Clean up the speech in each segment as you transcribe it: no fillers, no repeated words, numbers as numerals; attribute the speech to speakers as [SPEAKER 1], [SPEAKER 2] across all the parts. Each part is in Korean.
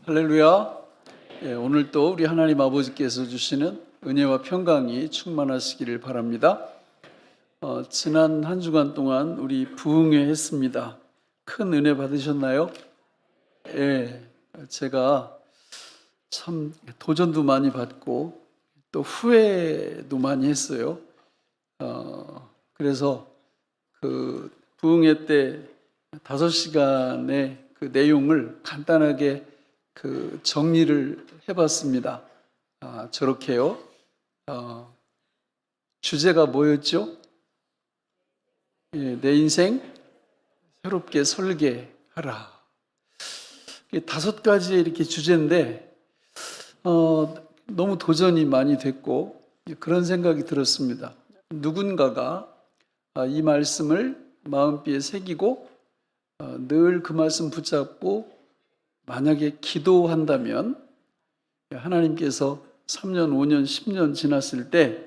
[SPEAKER 1] 할렐루야. 오늘 또 우리 하나님 아버지께서 주시는 은혜와 평강이 충만하시기를 바랍니다. 지난 한 주간 동안 우리 부흥회 했습니다. 큰 은혜 받으셨나요? 제가 참 도전도 많이 받고 또 후회도 많이 했어요. 그래서 그 부흥회 때 5시간의 그 내용을 간단하게 정리를 해봤습니다. 저렇게요. 주제가 뭐였죠? 내 인생 새롭게 설계하라. 5가지의 이렇게 주제인데 너무 도전이 많이 됐고 그런 생각이 들었습니다. 누군가가 이 말씀을 마음비에 새기고 늘 그 말씀 붙잡고 만약에 기도한다면 하나님께서 3년, 5년, 10년 지났을 때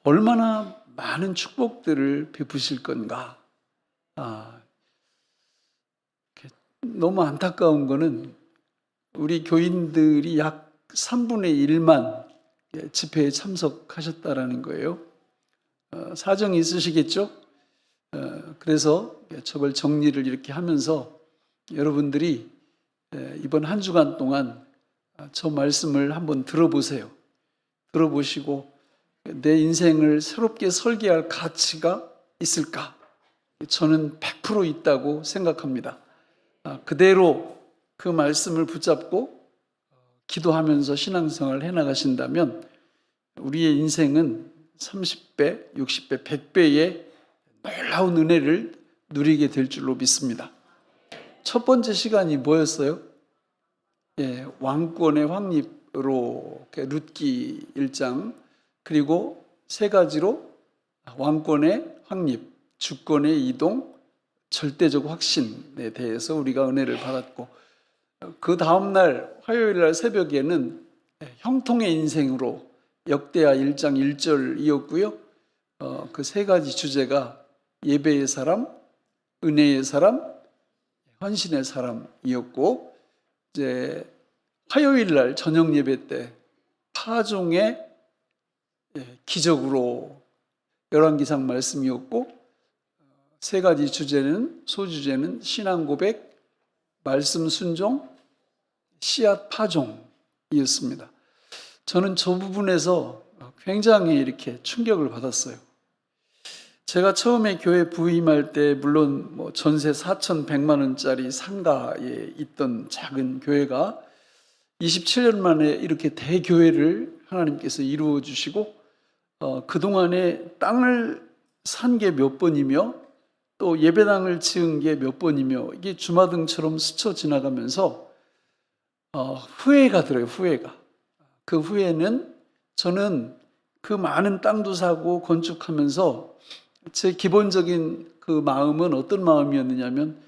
[SPEAKER 1] 얼마나 많은 축복들을 베푸실 건가. 너무 안타까운 거는 우리 교인들이 약 3분의 1만 집회에 참석하셨다라는 거예요. 사정이 있으시겠죠? 그래서 저걸 정리를 이렇게 하면서 여러분들이 이번 한 주간 동안 저 말씀을 한번 들어보세요. 들어보시고 내 인생을 새롭게 설계할 가치가 있을까? 저는 100% 있다고 생각합니다. 그대로 그 말씀을 붙잡고 기도하면서 신앙생활을 해나가신다면 우리의 인생은 30배, 60배, 100배의 놀라운 은혜를 누리게 될 줄로 믿습니다. 첫 번째 시간이 뭐였어요? 왕권의 확립으로 룻기 1장, 그리고 3가지로 왕권의 확립, 주권의 이동, 절대적 확신에 대해서 우리가 은혜를 받았고, 그 다음날 화요일날 새벽에는 형통의 인생으로 역대하 1장 1절이었고요. 그 3가지 주제가 예배의 사람, 은혜의 사람, 헌신의 사람이었고, 이제 화요일 날 저녁 예배 때 파종의 기적으로 열왕기상 말씀이었고, 3가지 주제는 소주제는 신앙 고백, 말씀 순종, 씨앗 파종이었습니다. 저는 저 부분에서 굉장히 이렇게 충격을 받았어요. 제가 처음에 교회 부임할 때 물론 전세 4,100만 원짜리 상가에 있던 작은 교회가 27년 만에 이렇게 대교회를 하나님께서 이루어 주시고 그동안에 땅을 산 게 몇 번이며 또 예배당을 지은 게 몇 번이며 이게 주마등처럼 스쳐 지나가면서 후회가 들어요. 후회가. 그 후회는 저는 그 많은 땅도 사고 건축하면서 제 기본적인 그 마음은 어떤 마음이었느냐면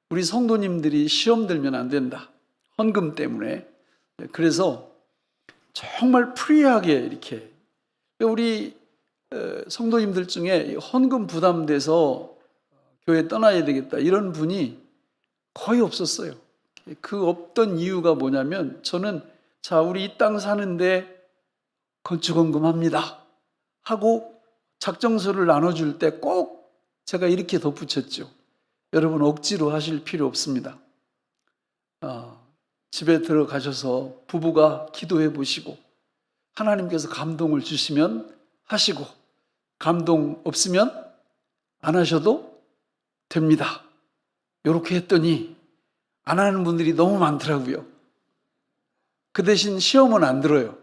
[SPEAKER 1] 우리 성도님들이 시험 들면 안 된다. 헌금 때문에. 그래서 정말 프리하게 이렇게 우리 성도님들 중에 헌금 부담돼서 교회 떠나야 되겠다 이런 분이 거의 없었어요. 그 없던 이유가 뭐냐면 저는 자 우리 이 땅 사는데 건축헌금 합니다 하고 작정서를 나눠줄 때 꼭 제가 이렇게 덧붙였죠. 여러분 억지로 하실 필요 없습니다. 집에 들어가셔서 부부가 기도해 보시고 하나님께서 감동을 주시면 하시고 감동 없으면 안 하셔도 됩니다. 이렇게 했더니 안 하는 분들이 너무 많더라고요. 그 대신 시험은 안 들어요.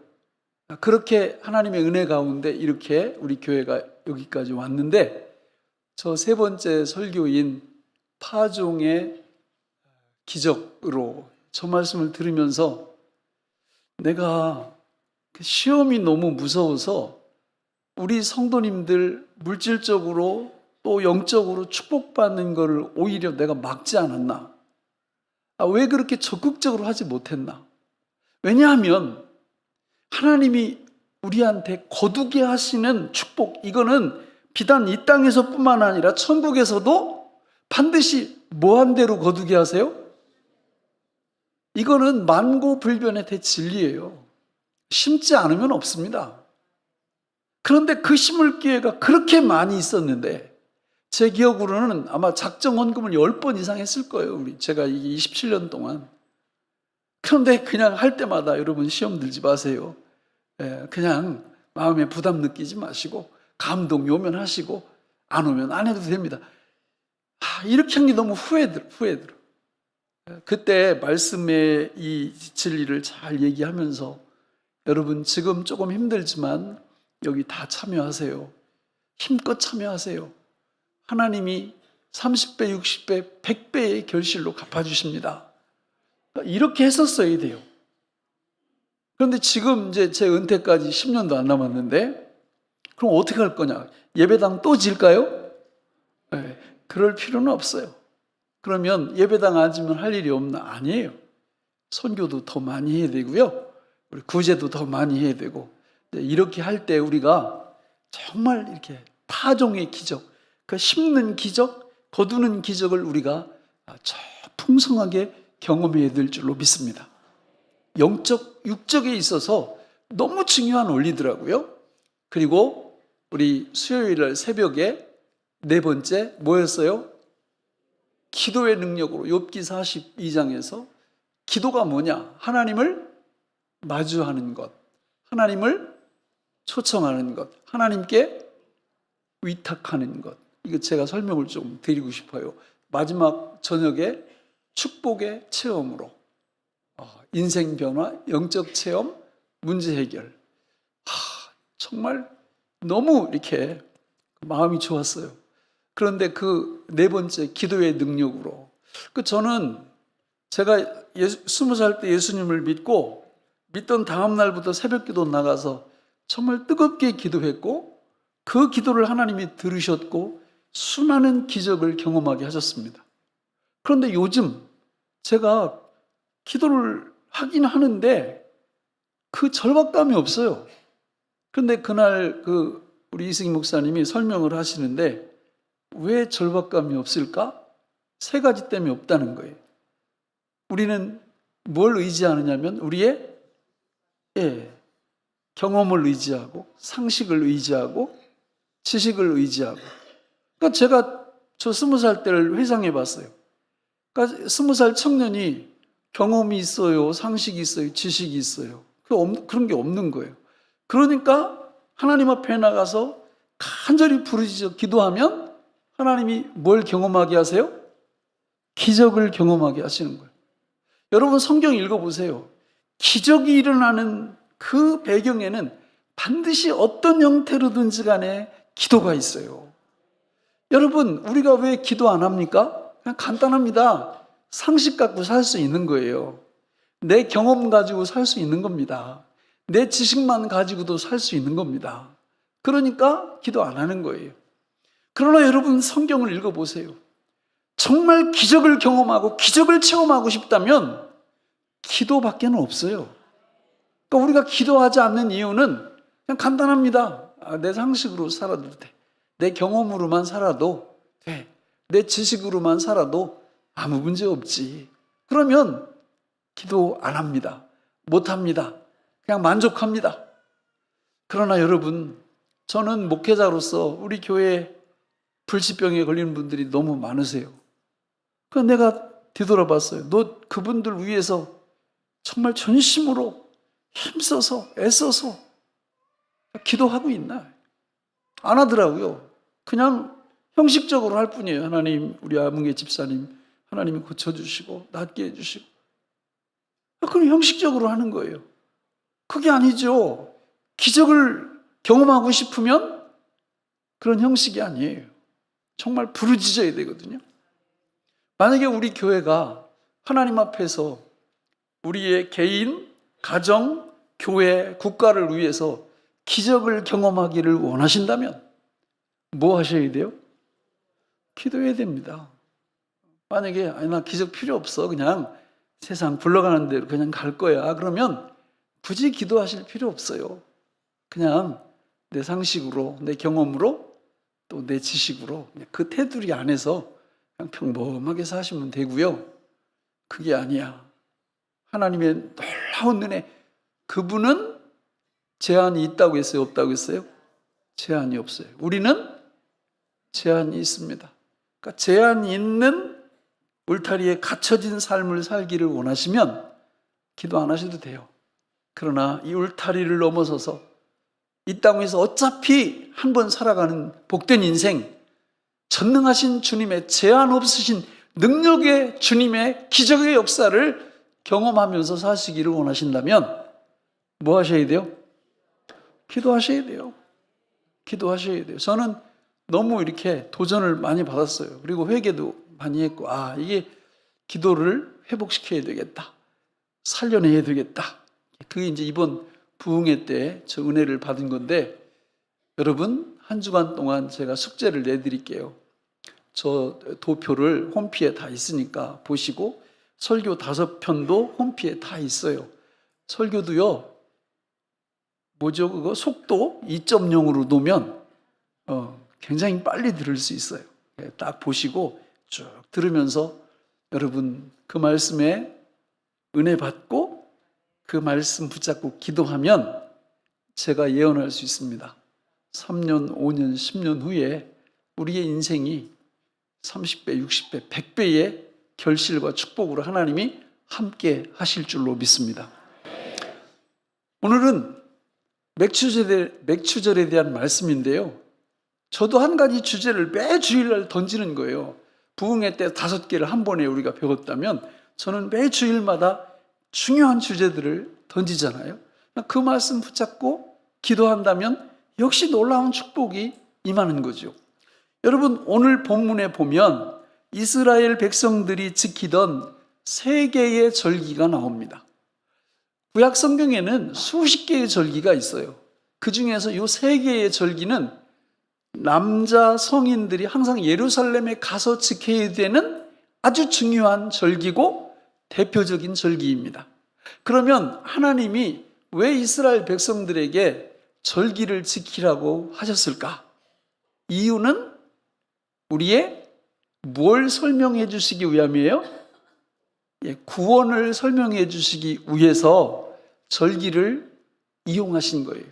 [SPEAKER 1] 그렇게 하나님의 은혜 가운데 이렇게 우리 교회가 여기까지 왔는데 저 3번째 설교인 파종의 기적으로 저 말씀을 들으면서 내가 시험이 너무 무서워서 우리 성도님들 물질적으로 또 영적으로 축복받는 것을 오히려 내가 막지 않았나? 왜 그렇게 적극적으로 하지 못했나? 왜냐하면 하나님이 우리한테 거두게 하시는 축복, 이거는 비단 이 땅에서뿐만 아니라 천국에서도 반드시 뭐한 대로 거두게 하세요? 이거는 만고불변의 대진리예요. 심지 않으면 없습니다. 그런데 그 심을 기회가 그렇게 많이 있었는데 제 기억으로는 아마 작정 헌금을 10번 이상 했을 거예요. 제가 이게 27년 동안. 그런데 그냥 할 때마다 여러분 시험 들지 마세요. 그냥 마음에 부담 느끼지 마시고 감동 요면하시고 안 오면 안 해도 됩니다. 이렇게 한 게 너무 후회들어. 그때 말씀의 이 진리를 잘 얘기하면서 여러분 지금 조금 힘들지만 여기 다 참여하세요. 힘껏 참여하세요. 하나님이 30배, 60배, 100배의 결실로 갚아주십니다. 이렇게 했었어야 돼요. 그런데 지금 이제 제 은퇴까지 10년도 안 남았는데 그럼 어떻게 할 거냐? 예배당 또 질까요? 네, 그럴 필요는 없어요. 그러면 예배당 앉으면 할 일이 없나? 아니에요. 선교도 더 많이 해야 되고요. 우리 구제도 더 많이 해야 되고 이렇게 할 때 우리가 정말 이렇게 타종의 기적, 그 심는 기적, 거두는 기적을 우리가 풍성하게 경험해야 될 줄로 믿습니다. 영적, 육적에 있어서 너무 중요한 원리더라고요. 그리고 우리 수요일날 새벽에 네 번째 뭐였어요? 기도의 능력으로 욥기 42장에서 기도가 뭐냐? 하나님을 마주하는 것, 하나님을 초청하는 것, 하나님께 위탁하는 것. 이거 제가 설명을 좀 드리고 싶어요. 마지막 저녁에 축복의 체험으로 인생 변화, 영적 체험, 문제 해결. 정말 너무 이렇게 마음이 좋았어요. 그런데 그 네 번째 기도의 능력으로 저는 제가 20살 때 예수님을 믿던 다음 날부터 새벽기도 나가서 정말 뜨겁게 기도했고 그 기도를 하나님이 들으셨고 수많은 기적을 경험하게 하셨습니다. 그런데 요즘 제가 기도를 하긴 하는데 그 절박감이 없어요. 그런데 그날 우리 이승희 목사님이 설명을 하시는데 왜 절박감이 없을까? 세 가지 때문에 없다는 거예요. 우리는 뭘 의지하느냐면 우리의 경험을 의지하고 상식을 의지하고 지식을 의지하고. 그러니까 제가 저 20살 때를 회상해 봤어요. 그러니까 20살 청년이 경험이 있어요, 상식이 있어요, 지식이 있어요. 그런 게 없는 거예요. 그러니까 하나님 앞에 나가서 간절히 부르짖어 기도하면 하나님이 뭘 경험하게 하세요? 기적을 경험하게 하시는 거예요. 여러분 성경 읽어보세요. 기적이 일어나는 그 배경에는 반드시 어떤 형태로든지 간에 기도가 있어요. 여러분 우리가 왜 기도 안 합니까? 그냥 간단합니다. 상식 갖고 살 수 있는 거예요. 내 경험 가지고 살 수 있는 겁니다. 내 지식만 가지고도 살 수 있는 겁니다. 그러니까 기도 안 하는 거예요. 그러나 여러분 성경을 읽어보세요. 정말 기적을 경험하고 기적을 체험하고 싶다면 기도밖에는 없어요. 그러니까 우리가 기도하지 않는 이유는 그냥 간단합니다. 내 상식으로 살아도 돼. 내 경험으로만 살아도 돼. 내 지식으로만 살아도 아무 문제 없지. 그러면 기도 안 합니다. 못 합니다. 그냥 만족합니다. 그러나 여러분, 저는 목회자로서 우리 교회에 불치병에 걸리는 분들이 너무 많으세요. 그래서 내가 뒤돌아봤어요. 너 그분들 위해서 정말 전심으로 힘써서 애써서 기도하고 있나? 안 하더라고요. 그냥 형식적으로 할 뿐이에요. 하나님, 우리 아문계 집사님 하나님이 고쳐주시고 낫게 해주시고. 그건 형식적으로 하는 거예요. 그게 아니죠. 기적을 경험하고 싶으면 그런 형식이 아니에요. 정말 부르짖어야 되거든요. 만약에 우리 교회가 하나님 앞에서 우리의 개인, 가정, 교회, 국가를 위해서 기적을 경험하기를 원하신다면 뭐 하셔야 돼요? 기도해야 됩니다. 만약에 나 기적 필요 없어. 그냥 세상 굴러가는 대로 그냥 갈 거야. 그러면 굳이 기도하실 필요 없어요. 그냥 내 상식으로, 내 경험으로, 또 내 지식으로 그 테두리 안에서 그냥 평범하게 사시면 되고요. 그게 아니야. 하나님의 놀라운 은혜. 그분은 제한이 있다고 했어요? 없다고 했어요? 제한이 없어요. 우리는 제한이 있습니다. 그러니까 제한이 있는 울타리에 갇혀진 삶을 살기를 원하시면 기도 안 하셔도 돼요. 그러나 이 울타리를 넘어서서 이 땅에서 어차피 한 번 살아가는 복된 인생, 전능하신 주님의 제한 없으신 능력의 주님의 기적의 역사를 경험하면서 사시기를 원하신다면 뭐 하셔야 돼요? 기도하셔야 돼요. 기도하셔야 돼요. 저는 너무 이렇게 도전을 많이 받았어요. 그리고 회개도 많이 했고, 이게 기도를 회복시켜야 되겠다. 살려내야 되겠다. 그게 이제 이번 부흥회 때 저 은혜를 받은 건데, 여러분 한 주간 동안 제가 숙제를 내드릴게요. 저 도표를 홈피에 다 있으니까 보시고, 설교 5편도 홈피에 다 있어요. 설교도요, 그거 속도 2.0으로 놓으면 굉장히 빨리 들을 수 있어요. 딱 보시고 쭉 들으면서 여러분 그 말씀에 은혜 받고 그 말씀 붙잡고 기도하면 제가 예언할 수 있습니다. 3년, 5년, 10년 후에 우리의 인생이 30배, 60배, 100배의 결실과 축복으로 하나님이 함께 하실 줄로 믿습니다. 오늘은 맥추절에 대한 말씀인데요. 저도 한 가지 주제를 매 주일날 던지는 거예요. 부흥회 때 5개를 한 번에 우리가 배웠다면 저는 매 주일마다 중요한 주제들을 던지잖아요. 그 말씀 붙잡고 기도한다면 역시 놀라운 축복이 임하는 거죠. 여러분 오늘 본문에 보면 이스라엘 백성들이 지키던 3개의 절기가 나옵니다. 구약 성경에는 수십 개의 절기가 있어요. 그 중에서 이 3개의 절기는 남자 성인들이 항상 예루살렘에 가서 지켜야 되는 아주 중요한 절기고 대표적인 절기입니다. 그러면 하나님이 왜 이스라엘 백성들에게 절기를 지키라고 하셨을까? 이유는 우리의 뭘 설명해 주시기 위함이에요? 구원을 설명해 주시기 위해서 절기를 이용하신 거예요.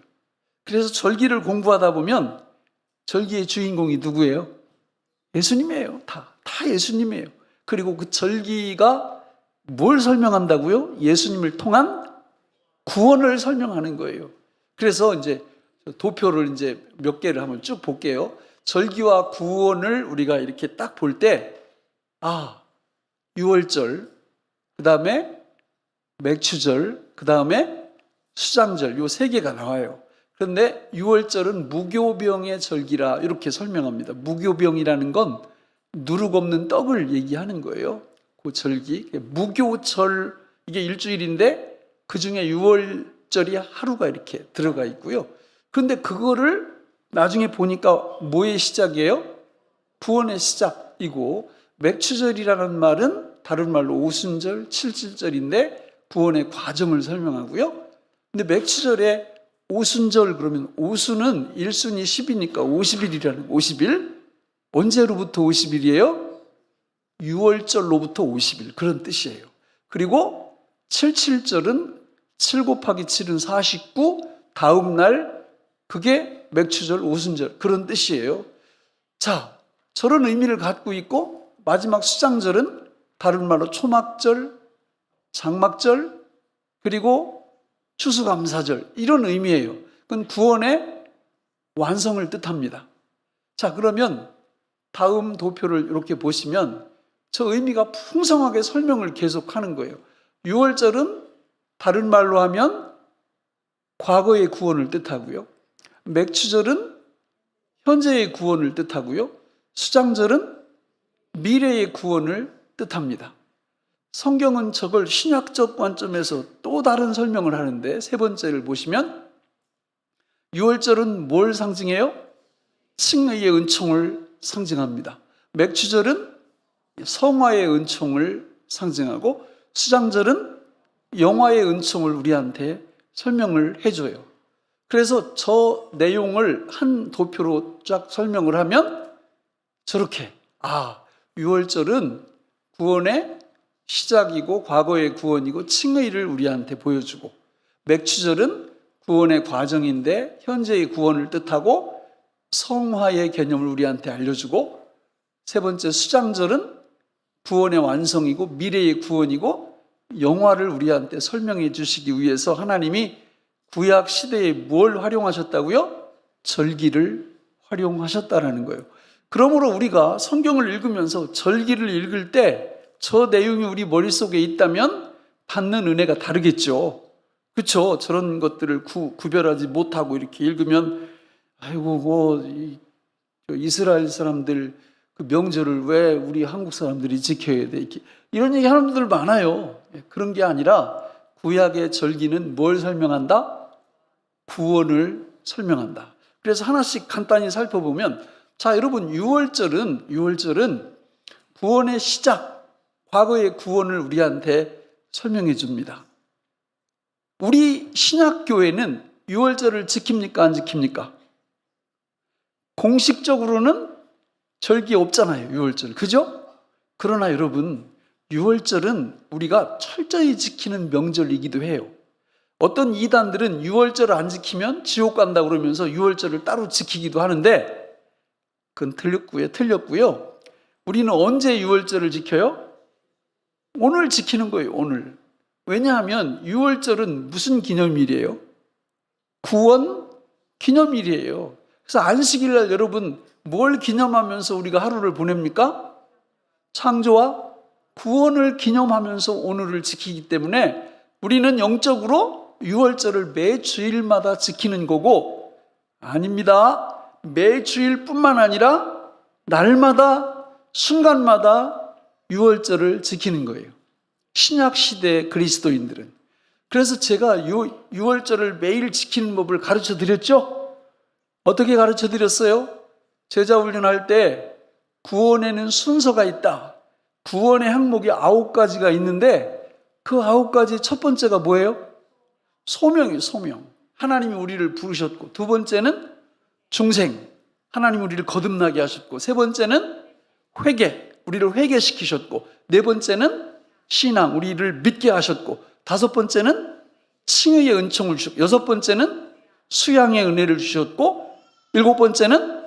[SPEAKER 1] 그래서 절기를 공부하다 보면 절기의 주인공이 누구예요? 예수님이에요. 다 예수님이에요. 그리고 그 절기가 뭘 설명한다고요? 예수님을 통한 구원을 설명하는 거예요. 그래서 이제 도표를 이제 몇 개를 한번 쭉 볼게요. 절기와 구원을 우리가 이렇게 딱 볼 때, 유월절, 그 다음에 맥추절, 그 다음에 수장절, 요 3개가 나와요. 그런데 유월절은 무교병의 절기라 이렇게 설명합니다. 무교병이라는 건 누룩 없는 떡을 얘기하는 거예요. 그 절기, 무교절, 이게 일주일인데 그 중에 유월절이 하루가 이렇게 들어가 있고요. 그런데 그거를 나중에 보니까 뭐의 시작이에요? 구원의 시작이고, 맥추절이라는 말은 다른 말로 오순절, 칠칠절인데 구원의 과정을 설명하고요. 근데 맥추절에 오순절 그러면 오순은 1순이 10이니까 50일이라는 50일? 언제로부터 50일이에요? 유월절로부터 50일 그런 뜻이에요. 그리고 칠칠절은 7 곱하기 7은 49, 다음 날 그게 맥추절, 오순절 그런 뜻이에요. 자, 저런 의미를 갖고 있고 마지막 수장절은 다른 말로 초막절, 장막절, 그리고 추수감사절 이런 의미예요. 그건 구원의 완성을 뜻합니다. 자, 그러면 다음 도표를 이렇게 보시면 저 의미가 풍성하게 설명을 계속하는 거예요. 유월절은 다른 말로 하면 과거의 구원을 뜻하고요. 맥추절은 현재의 구원을 뜻하고요. 수장절은 미래의 구원을 뜻합니다. 성경은 저걸 신약적 관점에서 또 다른 설명을 하는데 세 번째를 보시면 유월절은 뭘 상징해요? 칭의의 은총을 상징합니다. 맥추절은 성화의 은총을 상징하고 수장절은 영화의 은총을 우리한테 설명을 해줘요. 그래서 저 내용을 한 도표로 쫙 설명을 하면 저렇게 유월절은 구원의 시작이고 과거의 구원이고 칭의를 우리한테 보여주고, 맥추절은 구원의 과정인데 현재의 구원을 뜻하고 성화의 개념을 우리한테 알려주고, 세 번째 수장절은 구원의 완성이고 미래의 구원이고 영화를 우리한테 설명해 주시기 위해서 하나님이 구약 시대에 뭘 활용하셨다고요? 절기를 활용하셨다라는 거예요. 그러므로 우리가 성경을 읽으면서 절기를 읽을 때 저 내용이 우리 머릿속에 있다면 받는 은혜가 다르겠죠. 그렇죠? 저런 것들을 구별하지 못하고 이렇게 읽으면 아이고 이스라엘 사람들 그 명절을 왜 우리 한국 사람들이 지켜야 돼? 이런 얘기 하는 분들 많아요. 그런 게 아니라 구약의 절기는 뭘 설명한다? 구원을 설명한다. 그래서 하나씩 간단히 살펴보면, 자, 여러분, 유월절은 구원의 시작, 과거의 구원을 우리한테 설명해 줍니다. 우리 신약교회는 유월절을 지킵니까? 안 지킵니까? 공식적으로는 절기 없잖아요, 유월절. 그죠? 그러나 여러분, 유월절은 우리가 철저히 지키는 명절이기도 해요. 어떤 이단들은 유월절을 안 지키면 지옥 간다 그러면서 유월절을 따로 지키기도 하는데, 그건 틀렸고요. 우리는 언제 유월절을 지켜요? 오늘 지키는 거예요, 오늘. 왜냐하면 유월절은 무슨 기념일이에요? 구원 기념일이에요. 그래서 안식일날 여러분 뭘 기념하면서 우리가 하루를 보냅니까? 창조와 구원을 기념하면서 오늘을 지키기 때문에 우리는 영적으로 유월절을 매 주일마다 지키는 거고, 아닙니다. 매 주일뿐만 아니라 날마다 순간마다 유월절을 지키는 거예요. 신약 시대 그리스도인들은. 그래서 제가 유월절을 매일 지키는 법을 가르쳐 드렸죠? 어떻게 가르쳐 드렸어요? 제자 훈련할 때 구원에는 순서가 있다. 구원의 항목이 9가지가 있는데 그 9가지 첫 번째가 뭐예요? 소명이에요, 소명. 하나님이 우리를 부르셨고, 두 번째는 중생. 하나님이 우리를 거듭나게 하셨고, 세 번째는 회개. 우리를 회개시키셨고, 네 번째는 신앙. 우리를 믿게 하셨고, 다섯 번째는 칭의의 은총을 주셨고, 여섯 번째는 수양의 은혜를 주셨고, 일곱 번째는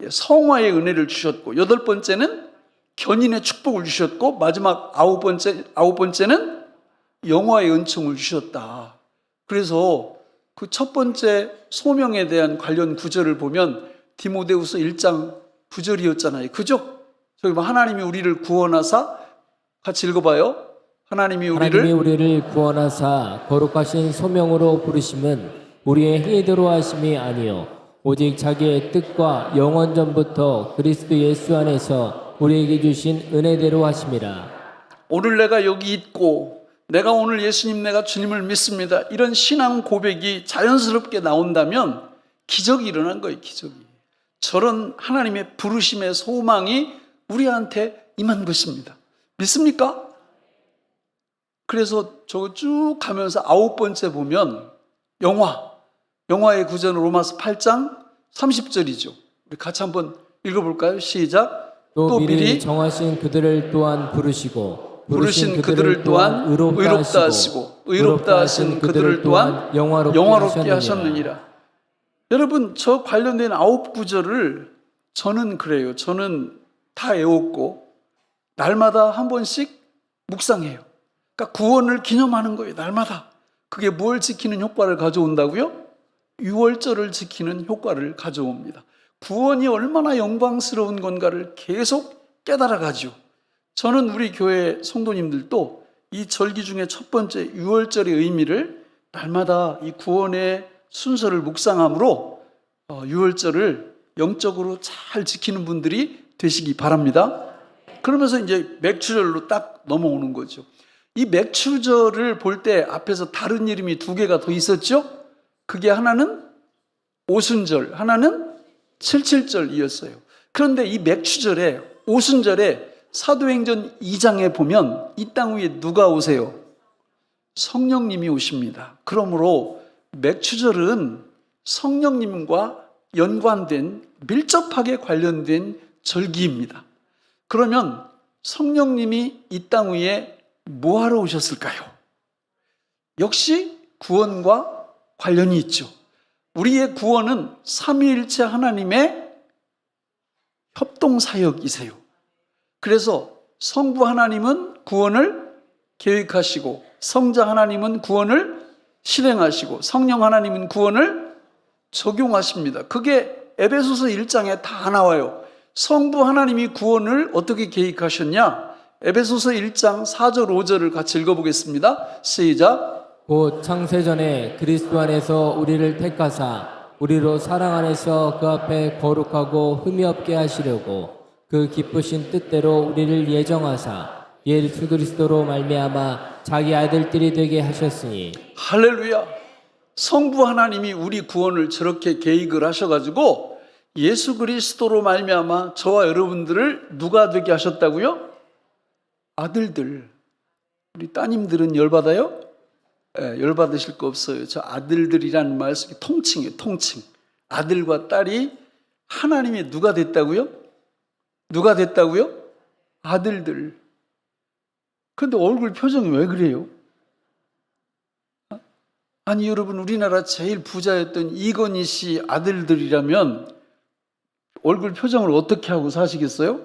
[SPEAKER 1] 성화의 은혜를 주셨고, 여덟 번째는 견인의 축복을 주셨고, 마지막 아홉 번째는 영화의 은총을 주셨다. 그래서 그 첫 번째 소명에 대한 관련 구절을 보면 디모데후서 1장 9절이었잖아요. 그죠? 저기 하나님이 우리를 구원하사, 같이 읽어봐요. 하나님이 우리를
[SPEAKER 2] 구원하사 거룩하신 소명으로 부르심은 우리의 행위대로 하심이 아니요 오직 자기의 뜻과 영원 전부터 그리스도 예수 안에서 우리에게 주신 은혜대로 하심이라.
[SPEAKER 1] 오늘 내가 여기 있고 내가 오늘 내가 주님을 믿습니다, 이런 신앙 고백이 자연스럽게 나온다면 기적이 일어난 거예요. 기적이. 저런 하나님의 부르심의 소망이 우리한테 임한 것입니다. 믿습니까? 그래서 저 쭉 가면서 9번째 보면 영화의 구절은 로마서 8장 30절이죠. 우리 같이 한번 읽어볼까요? 시작.
[SPEAKER 2] 또 미리 정하신 그들을 또한
[SPEAKER 1] 부르신 그들을 또한 의롭다 하시고 의롭다 하신 그들을 또한 영화롭게 하셨느니라. 여러분, 저 관련된 9구절을 저는 그래요. 저는 다 외웠고 날마다 한 번씩 묵상해요. 그러니까 구원을 기념하는 거예요, 날마다. 그게 뭘 지키는 효과를 가져온다고요? 유월절을 지키는 효과를 가져옵니다. 구원이 얼마나 영광스러운 건가를 계속 깨달아가죠. 저는 우리 교회 성도님들도 이 절기 중에 첫 번째 유월절의 의미를 날마다 이 구원의 순서를 묵상함으로 유월절을 영적으로 잘 지키는 분들이 되시기 바랍니다. 그러면서 이제 맥추절로 딱 넘어오는 거죠. 이 맥추절을 볼 때 앞에서 다른 이름이 2개가 더 있었죠? 그게 하나는 오순절, 하나는 칠칠절이었어요. 그런데 이 맥추절에, 오순절에 사도행전 2장에 보면 이 땅 위에 누가 오세요? 성령님이 오십니다. 그러므로 맥추절은 성령님과 연관된, 밀접하게 관련된 절기입니다. 그러면 성령님이 이 땅 위에 뭐 하러 오셨을까요? 역시 구원과 관련이 있죠. 우리의 구원은 삼위일체 하나님의 협동사역이세요. 그래서 성부 하나님은 구원을 계획하시고, 성자 하나님은 구원을 실행하시고, 성령 하나님은 구원을 적용하십니다. 그게 에베소서 1장에 다 나와요. 성부 하나님이 구원을 어떻게 계획하셨냐? 에베소서 1장 4절 5절을 같이 읽어보겠습니다. 시작.
[SPEAKER 2] 곧 창세전에 그리스도 안에서 우리를 택하사 우리로 사랑 안에서 그 앞에 거룩하고 흠이 없게 하시려고 그 기쁘신 뜻대로 우리를 예정하사 예수 그리스도로 말미암아 자기 아들들이 되게 하셨으니.
[SPEAKER 1] 할렐루야. 성부 하나님이 우리 구원을 저렇게 계획을 하셔가지고 예수 그리스도로 말미암아 저와 여러분들을 누가 되게 하셨다고요? 아들들. 우리 따님들은 열받아요? 네, 열받으실 거 없어요. 저 아들들이라는 말씀이 통칭이에요. 통칭. 아들과 딸이 하나님의 누가 됐다고요? 누가 됐다고요? 아들들. 그런데 얼굴 표정이 왜 그래요? 아니 여러분, 우리나라 제일 부자였던 이건희 씨 아들들이라면 얼굴 표정을 어떻게 하고 사시겠어요?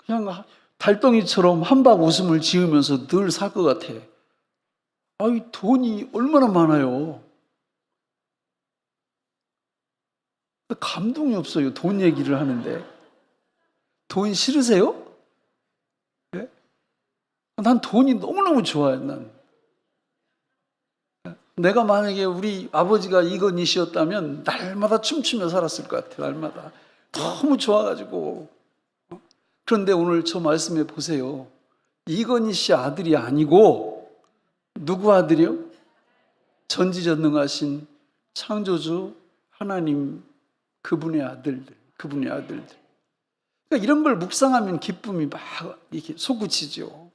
[SPEAKER 1] 그냥 달덩이처럼 한박 웃음을 지으면서 늘 살 것 같아. 아이, 돈이 얼마나 많아요. 감동이 없어요. 돈 얘기를 하는데. 돈 싫으세요? 네? 난 돈이 너무너무 좋아요. 난. 내가 만약에 우리 아버지가 이건희씨였다면 날마다 춤추며 살았을 것 같아. 날마다. 너무 좋아가지고. 그런데 오늘 저 말씀해 보세요. 이건희 씨 아들이 아니고 누구 아들이요? 전지전능하신 창조주 하나님, 그분의 아들들. 그러니까 이런 걸 묵상하면 기쁨이 막 이렇게 솟구치죠.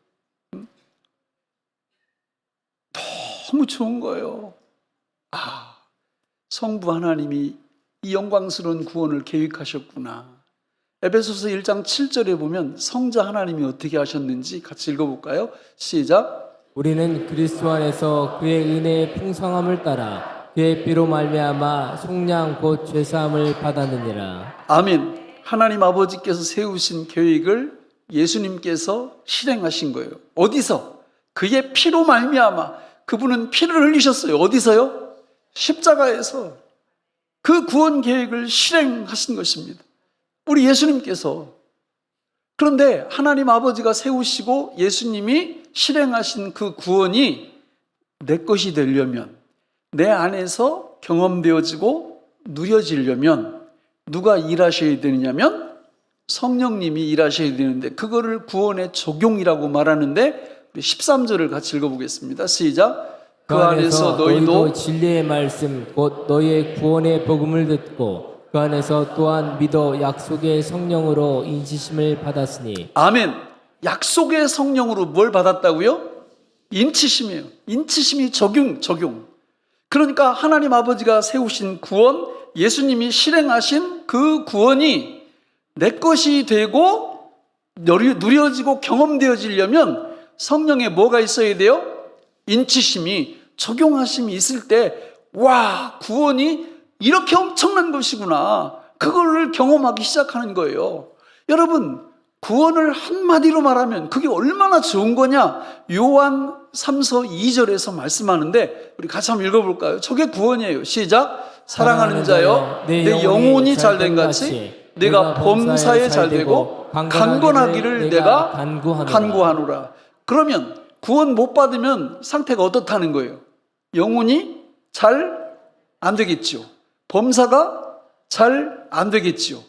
[SPEAKER 1] 너무 좋은 거예요. 성부 하나님이 이 영광스러운 구원을 계획하셨구나. 에베소서 1장 7절에 보면 성자 하나님이 어떻게 하셨는지 같이 읽어볼까요? 시작.
[SPEAKER 2] 우리는 그리스도 안에서 그의 은혜의 풍성함을 따라 그의 피로 말미암아 속량 곧 죄사함을 받았느니라.
[SPEAKER 1] 아멘. 하나님 아버지께서 세우신 계획을 예수님께서 실행하신 거예요. 어디서? 그의 피로 말미암아. 그분은 피를 흘리셨어요. 어디서요? 십자가에서. 그 구원 계획을 실행하신 것입니다. 우리 예수님께서. 그런데 하나님 아버지가 세우시고 예수님이 실행하신 그 구원이 내 것이 되려면, 내 안에서 경험되어지고 누려지려면 누가 일하셔야 되느냐면 성령님이 일하셔야 되는데, 그거를 구원의 적용이라고 말하는데, 우리 13절을 같이 읽어보겠습니다. 시작. 그 안에서 너희도
[SPEAKER 2] 진리의 말씀 곧 너희의 구원의 복음을 듣고 그 안에서 또한 믿어 약속의 성령으로 인치심을 받았으니.
[SPEAKER 1] 아멘. 약속의 성령으로 뭘 받았다고요? 인치심이에요. 인치심이 적용. 그러니까 하나님 아버지가 세우신 구원, 예수님이 실행하신 그 구원이 내 것이 되고 누려지고 경험되어지려면 성령에 뭐가 있어야 돼요? 인치심이, 적용하심이 있을 때, 와, 구원이 이렇게 엄청난 것이구나. 그걸 경험하기 시작하는 거예요. 여러분, 구원을 한마디로 말하면 그게 얼마나 좋은 거냐? 요한 3서 2절에서 말씀하는데 우리 같이 한번 읽어볼까요? 저게 구원이에요. 시작. 사랑하는 자여, 내 영혼이 잘된 같이 내가 범사에 잘되고 강건하기를 내가 간구하노라. 그러면 구원 못 받으면 상태가 어떻다는 거예요? 영혼이 잘 안 되겠죠. 범사가 잘 안 되겠지요.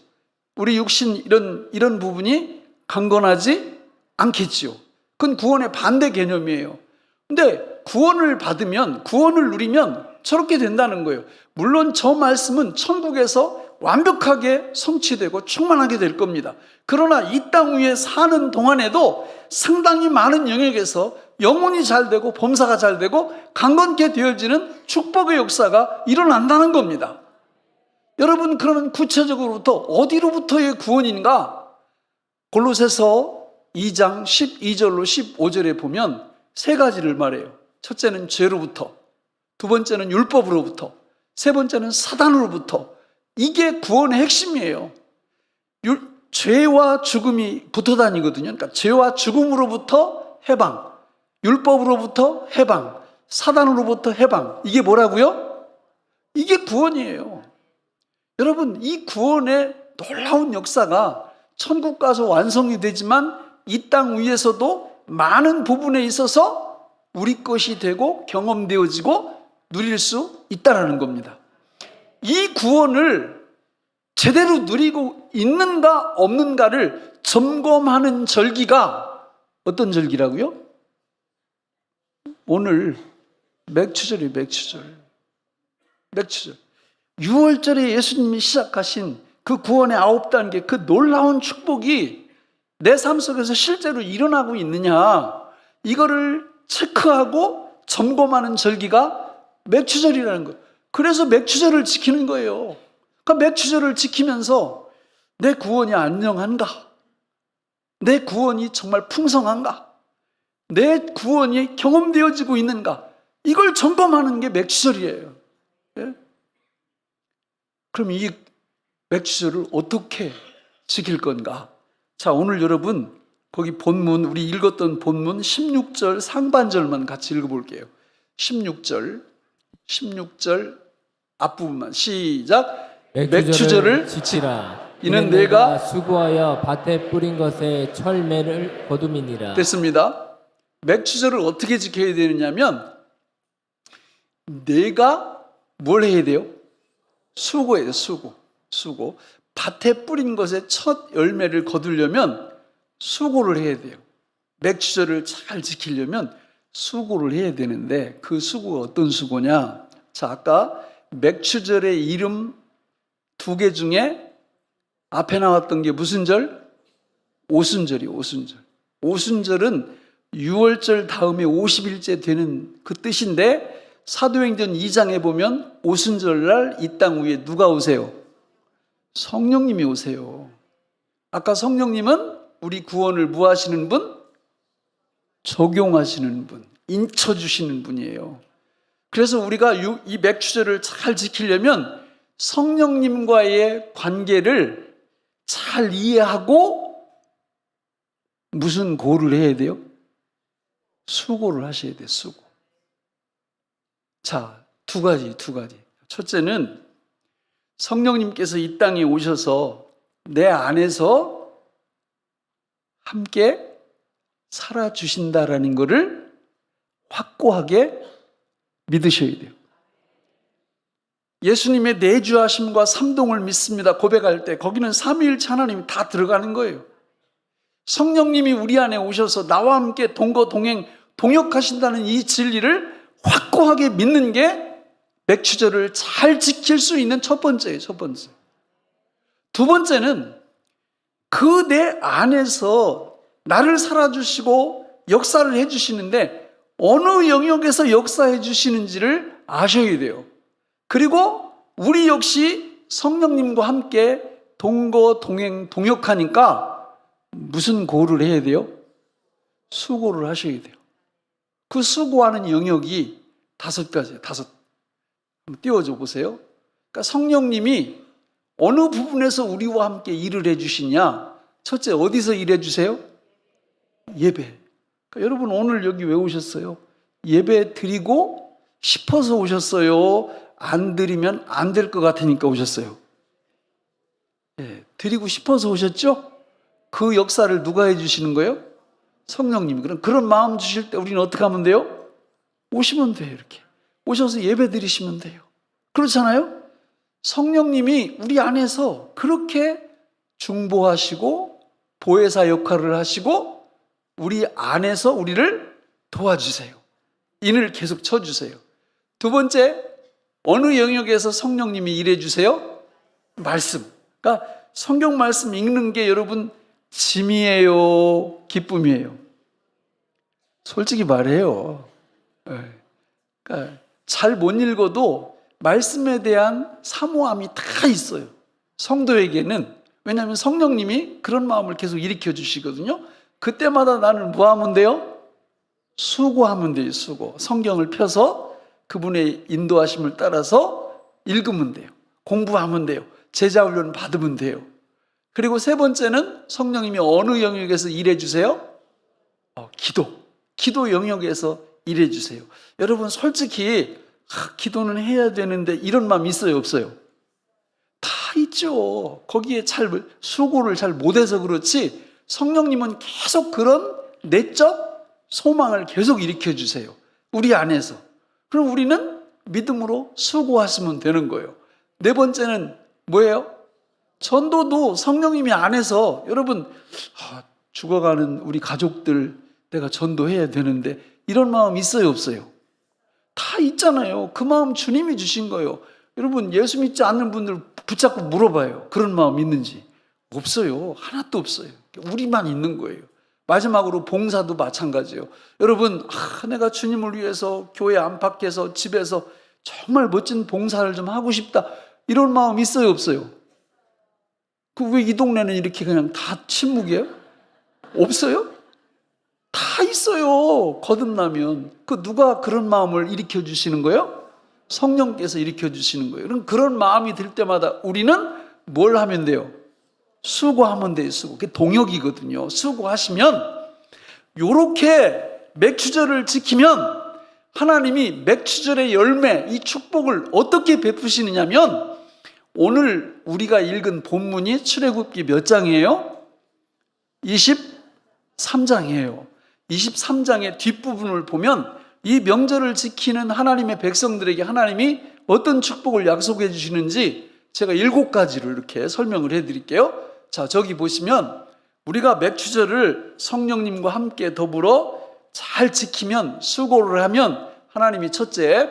[SPEAKER 1] 우리 육신 이런 부분이 강건하지 않겠지요. 그건 구원의 반대 개념이에요. 근데 구원을 받으면, 구원을 누리면 저렇게 된다는 거예요. 물론 저 말씀은 천국에서 완벽하게 성취되고 충만하게 될 겁니다. 그러나 이 땅 위에 사는 동안에도 상당히 많은 영역에서 영혼이 잘 되고 범사가 잘 되고 강건케 되어지는 축복의 역사가 일어난다는 겁니다. 여러분, 그러면 구체적으로부터 어디로부터의 구원인가? 골로새서 2장 12절로 15절에 보면 세 가지를 말해요. 첫째는 죄로부터, 두 번째는 율법으로부터, 세 번째는 사단으로부터. 이게 구원의 핵심이에요. 죄와 죽음이 붙어 다니거든요. 그러니까 죄와 죽음으로부터 해방, 율법으로부터 해방, 사단으로부터 해방. 이게 뭐라고요? 이게 구원이에요. 여러분, 이 구원의 놀라운 역사가 천국 가서 완성이 되지만 이 땅 위에서도 많은 부분에 있어서 우리 것이 되고 경험되어지고 누릴 수 있다라는 겁니다. 이 구원을 제대로 누리고 있는가 없는가를 점검하는 절기가 어떤 절기라고요? 오늘 맥추절이에요. 맥추절. 6월절에 예수님이 시작하신 그 구원의 9단계, 그 놀라운 축복이 내 삶 속에서 실제로 일어나고 있느냐, 이거를 체크하고 점검하는 절기가 맥추절이라는 거예요. 그래서 맥추절을 지키는 거예요. 그러니까 맥추절을 지키면서 내 구원이 안녕한가? 내 구원이 정말 풍성한가? 내 구원이 경험되어지고 있는가? 이걸 점검하는 게 맥추절이에요. 예? 그럼 이 맥추절을 어떻게 지킬 건가? 자, 오늘 여러분 거기 본문, 우리 읽었던 본문 16절 상반절만 같이 읽어볼게요. 16절 앞부분만 시작. 맥추절을 지키라.
[SPEAKER 2] 이는 내가 수고하여 밭에 뿌린 것에 철매를 거둠이니라.
[SPEAKER 1] 됐습니다. 맥추절을 어떻게 지켜야 되느냐면 내가 뭘 해야 돼요? 수고해야 돼요. 수고. 밭에 뿌린 것에 첫 열매를 거두려면 수고를 해야 돼요. 맥추절을 잘 지키려면 수고를 해야 되는데 그 수고가 어떤 수고냐? 자, 아까 맥추절의 이름 2개 중에 앞에 나왔던 게 무슨 절? 오순절이에요. 오순절은 6월절 다음에 50일째 되는 그 뜻인데 사도행전 2장에 보면 오순절날 이 땅 위에 누가 오세요? 성령님이 오세요. 아까 성령님은 우리 구원을 뭐 하시는 분? 적용하시는 분, 인쳐주시는 분이에요. 그래서 우리가 이 맥추절을 잘 지키려면 성령님과의 관계를 잘 이해하고 무슨 고를 해야 돼요? 수고를 하셔야 돼요. 수고. 자, 두 가지. 첫째는 성령님께서 이 땅에 오셔서 내 안에서 함께 살아주신다라는 것을 확고하게 믿으셔야 돼요. 예수님의 내주하심과 삼동을 믿습니다 고백할 때 거기는 삼위일체 하나님이 다 들어가는 거예요. 성령님이 우리 안에 오셔서 나와 함께 동거동행 동역하신다는 이 진리를 확고하게 믿는 게 맥추절을 잘 지킬 수 있는 첫 번째예요. 두 번째는 그 내 안에서 나를 살아주시고 역사를 해주시는데 어느 영역에서 역사해 주시는지를 아셔야 돼요. 그리고 우리 역시 성령님과 함께 동거 동행 동역하니까 무슨 고를 해야 돼요? 수고를 하셔야 돼요. 그 수고하는 영역이 5가지예요. 한번 띄워줘 보세요. 그러니까 성령님이 어느 부분에서 우리와 함께 일을 해주시냐? 첫째, 어디서 일해 주세요? 예배. 그러니까 여러분 오늘 여기 왜 오셨어요? 예배 드리고 싶어서 오셨어요? 안 드리면 안 될 것 같으니까 오셨어요? 예, 드리고 싶어서 오셨죠? 그 역사를 누가 해주시는 거예요? 성령님이. 그런 마음 주실 때 우리는 어떻게 하면 돼요? 오시면 돼요. 이렇게 오셔서 예배 드리시면 돼요. 그렇잖아요? 성령님이 우리 안에서 그렇게 중보하시고 보혜사 역할을 하시고 우리 안에서 우리를 도와주세요. 인을 계속 쳐주세요. 두 번째, 어느 영역에서 성령님이 일해주세요? 말씀. 그러니까 성경 말씀 읽는 게 여러분 짐이에요? 기쁨이에요? 솔직히 말해요. 그러니까 잘 못 읽어도 말씀에 대한 사모함이 다 있어요. 성도에게는. 왜냐하면 성령님이 그런 마음을 계속 일으켜 주시거든요. 그때마다 나는 뭐 하면 돼요? 수고하면 돼요. 수고. 성경을 펴서 그분의 인도하심을 따라서 읽으면 돼요. 공부하면 돼요. 제자 훈련 받으면 돼요. 그리고 세 번째는 성령님이 어느 영역에서 일해 주세요? 기도 영역에서 일해 주세요. 여러분 솔직히 기도는 해야 되는데 이런 마음 있어요, 없어요? 다 있죠. 거기에 수고를 잘 못해서 그렇지 성령님은 계속 그런 내적 소망을 계속 일으켜 주세요. 우리 안에서. 그럼 우리는 믿음으로 수고하시면 되는 거예요. 네 번째는 뭐예요? 전도도 성령님이 안에서 여러분 죽어가는 우리 가족들 내가 전도해야 되는데 이런 마음 있어요, 없어요? 다 있잖아요. 그 마음 주님이 주신 거예요. 여러분 예수 믿지 않는 분들 붙잡고 물어봐요. 그런 마음 있는지. 없어요. 하나도 없어요. 우리만 있는 거예요. 마지막으로 봉사도 마찬가지예요. 여러분 내가 주님을 위해서 교회 안팎에서 집에서 정말 멋진 봉사를 좀 하고 싶다 이런 마음 있어요, 없어요? 왜 이 동네는 이렇게 그냥 다 침묵이에요? 없어요? 다 있어요. 거듭나면. 누가 그런 마음을 일으켜 주시는 거예요? 성령께서 일으켜 주시는 거예요. 그런 마음이 들 때마다 우리는 뭘 하면 돼요? 수고하면 돼요. 수고. 그게 동역이거든요. 수고하시면 요렇게 맥추절을 지키면 하나님이 맥추절의 열매, 이 축복을 어떻게 베푸시느냐면 오늘 우리가 읽은 본문이 출애굽기 몇 장이에요? 23장이에요. 23장의 뒷부분을 보면 이 명절을 지키는 하나님의 백성들에게 하나님이 어떤 축복을 약속해 주시는지 제가 7가지로 이렇게 설명을 해드릴게요. 자, 저기 보시면 우리가 맥추절을 성령님과 함께 더불어 잘 지키면, 수고를 하면 하나님이 첫째,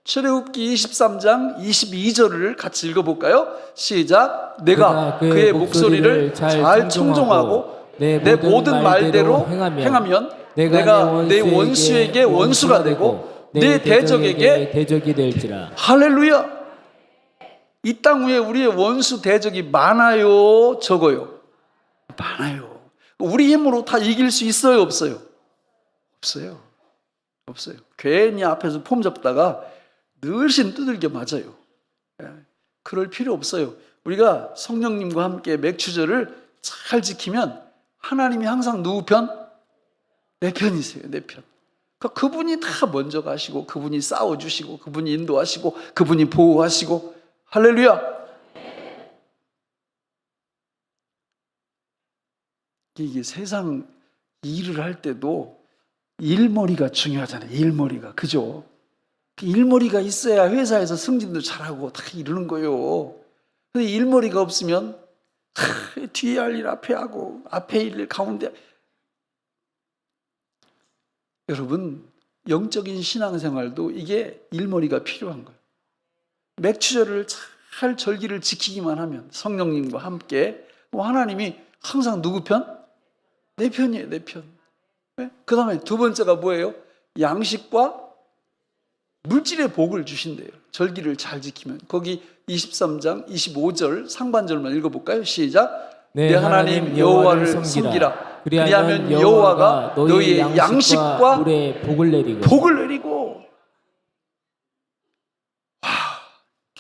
[SPEAKER 1] 출애굽기 23장 22절을 같이 읽어볼까요? 시작. 내가 그의 목소리를 잘 청종하고 내 모든 말대로 행하면 내가 내 원수에게 원수가 되고 내 대적에게
[SPEAKER 2] 대적이 될지라.
[SPEAKER 1] 할렐루야. 이 땅 위에 우리의 원수 대적이 많아요, 적어요? 많아요. 우리 힘으로 다 이길 수 있어요, 없어요? 없어요. 없어요. 괜히 앞에서 폼 잡다가 늘씬 두들겨 맞아요. 그럴 필요 없어요. 우리가 성령님과 함께 맥추절을 잘 지키면 하나님이 항상 누구 편? 내 편이세요. 내 편. 그분이 다 먼저 가시고 그분이 싸워주시고 그분이 인도하시고 그분이 보호하시고 할렐루야. 이게 세상 일을 할 때도 일머리가 중요하잖아요. 일머리가. 그죠? 일머리가 있어야 회사에서 승진도 잘하고 다 이러는 거예요. 근데 일머리가 없으면 뒤에 할 일 앞에 하고 앞에 일 가운데. 여러분 영적인 신앙생활도 이게 일머리가 필요한 거예요. 맥추절을 잘 절기를 지키기만 하면 성령님과 함께 하나님이 항상 누구 편? 내 편이에요. 내 편. 그 다음에 두 번째가 뭐예요? 양식과 물질의 복을 주신대요. 절기를 잘 지키면. 거기 23장 25절 상반절만 읽어볼까요? 시작. 내 하나님 여호와를 섬기라. 그리하면 여호와가 너희의 양식과
[SPEAKER 2] 물의 복을 내리고.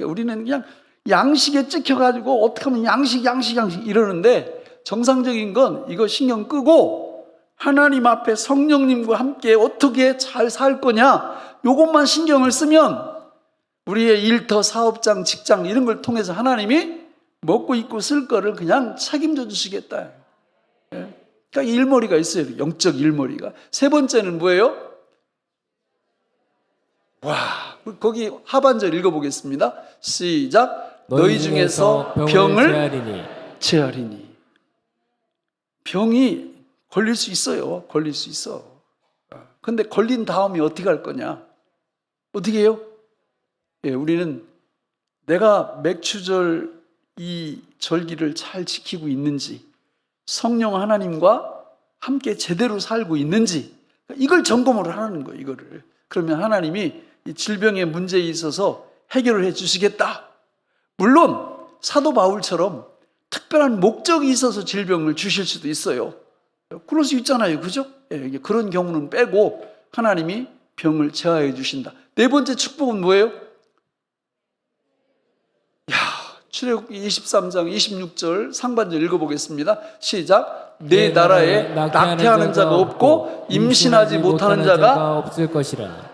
[SPEAKER 1] 우리는 그냥 양식에 찍혀가지고 어떻게 하면 양식 이러는데 정상적인 건 이거 신경 끄고 하나님 앞에 성령님과 함께 어떻게 잘 살 거냐 요것만 신경을 쓰면 우리의 일터, 사업장, 직장 이런 걸 통해서 하나님이 먹고 입고 쓸 거를 그냥 책임져 주시겠다. 그러니까 일머리가 있어요. 영적 일머리가. 세 번째는 뭐예요? 거기 하반절 읽어보겠습니다. 시작. 너희 중에서 병을 제하리니. 병이 걸릴 수 있어요. 걸릴 수 있어. 근데 걸린 다음에 어떻게 할 거냐? 어떻게 해요? 우리는 내가 맥추절 이 절기를 잘 지키고 있는지, 성령 하나님과 함께 제대로 살고 있는지 이걸 점검을 하는 거예요. 이거를. 그러면 하나님이 이 질병의 문제에 있어서 해결을 해 주시겠다. 물론 사도 바울처럼 특별한 목적이 있어서 질병을 주실 수도 있어요. 그럴 수 있잖아요. 그죠? 예, 그런 경우는 빼고 하나님이 병을 제하여 주신다. 네 번째 축복은 뭐예요? 출애굽기 23장 26절 상반절 읽어보겠습니다. 시작. 내 나라에 낙태하는 자가 없고 임신하지 못하는 자가
[SPEAKER 2] 없을 것이라.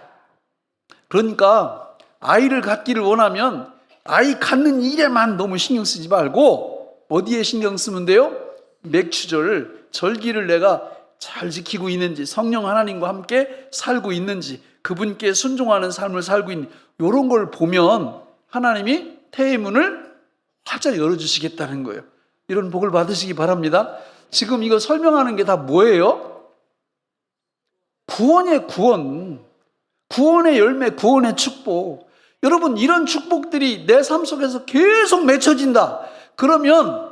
[SPEAKER 1] 그러니까 아이를 갖기를 원하면 아이 갖는 일에만 너무 신경 쓰지 말고 어디에 신경 쓰면 돼요? 맥추절, 절기를 내가 잘 지키고 있는지, 성령 하나님과 함께 살고 있는지, 그분께 순종하는 삶을 살고 있는 이런 걸 보면 하나님이 태의 문을 활짝 열어주시겠다는 거예요. 이런 복을 받으시기 바랍니다. 지금 이거 설명하는 게 다 뭐예요? 구원의 구원, 구원의 열매, 구원의 축복. 여러분, 이런 축복들이 내 삶 속에서 계속 맺혀진다. 그러면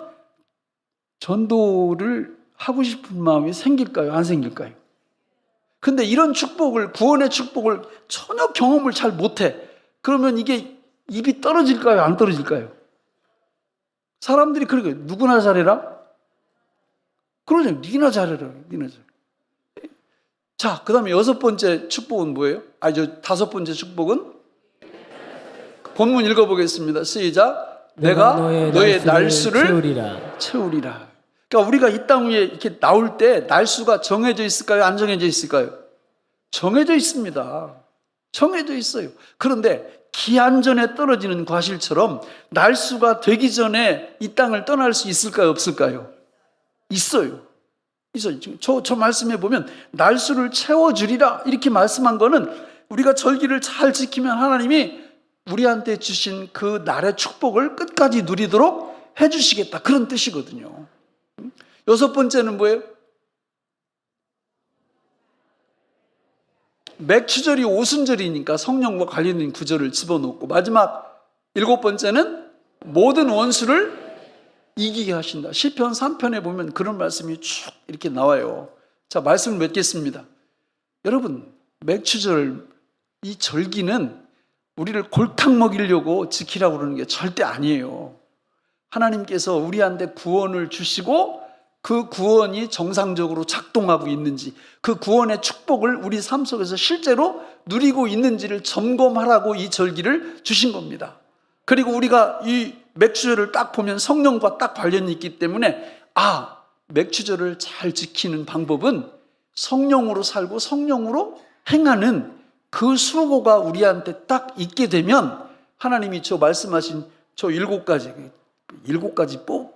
[SPEAKER 1] 전도를 하고 싶은 마음이 생길까요? 안 생길까요? 근데 이런 축복을, 구원의 축복을 전혀 경험을 잘 못해. 그러면 이게 입이 떨어질까요? 안 떨어질까요? 사람들이 그러게 누구나 잘해라? 그러죠. 니나 잘해라. 니나 잘해. 자, 그 다음에 여섯 번째 축복은 뭐예요? 다섯 번째 축복은? 본문 읽어보겠습니다. 시작. 내가 너의 날수를 채우리라. 그러니까 우리가 이 땅 위에 이렇게 나올 때 날수가 정해져 있을까요? 안 정해져 있을까요? 정해져 있습니다. 정해져 있어요. 그런데 기한전에 떨어지는 과실처럼 날수가 되기 전에 이 땅을 떠날 수 있을까요? 없을까요? 있어요. 저 말씀해 보면 날수를 채워주리라 이렇게 말씀한 거는 우리가 절기를 잘 지키면 하나님이 우리한테 주신 그 날의 축복을 끝까지 누리도록 해주시겠다, 그런 뜻이거든요. 여섯 번째는 뭐예요? 맥추절이 오순절이니까 성령과 관련된 구절을 집어넣고, 마지막 일곱 번째는 모든 원수를 이기게 하신다. 시편 3편에 보면 그런 말씀이 쭉 이렇게 나와요. 자, 말씀을 맺겠습니다. 여러분, 맥추절, 이 절기는 우리를 골탕 먹이려고 지키라고 그러는 게 절대 아니에요. 하나님께서 우리한테 구원을 주시고 그 구원이 정상적으로 작동하고 있는지, 그 구원의 축복을 우리 삶 속에서 실제로 누리고 있는지를 점검하라고 이 절기를 주신 겁니다. 그리고 우리가 이 맥추절을 딱 보면 성령과 딱 관련이 있기 때문에 맥추절을 잘 지키는 방법은 성령으로 살고 성령으로 행하는 그 수고가 우리한테 딱 있게 되면 하나님이 저 말씀하신 저 일곱 가지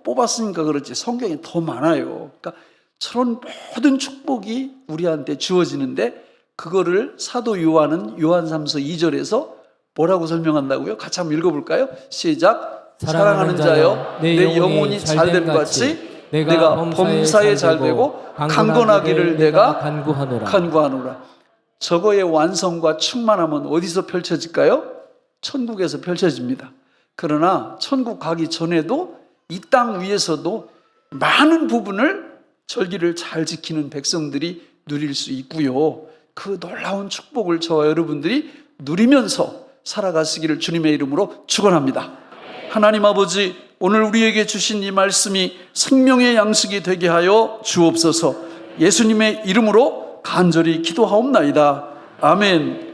[SPEAKER 1] 뽑았으니까 그렇지 성경에 더 많아요. 그러니까 저런 모든 축복이 우리한테 주어지는데, 그거를 사도 요한은 요한3서 2절에서 뭐라고 설명한다고요? 같이 한번 읽어볼까요? 시작. 사랑하는 자여, 내 영혼이 잘됨 같이 내가 범사에 잘되고 강건하기를 내가 간구하노라. 저거의 완성과 충만함은 어디서 펼쳐질까요? 천국에서 펼쳐집니다. 그러나 천국 가기 전에도 이 땅 위에서도 많은 부분을 절기를 잘 지키는 백성들이 누릴 수 있고요. 그 놀라운 축복을 저와 여러분들이 누리면서 살아가시기를 주님의 이름으로 축원합니다. 하나님 아버지, 오늘 우리에게 주신 이 말씀이 생명의 양식이 되게 하여 주옵소서. 예수님의 이름으로 간절히 기도하옵나이다. 아멘.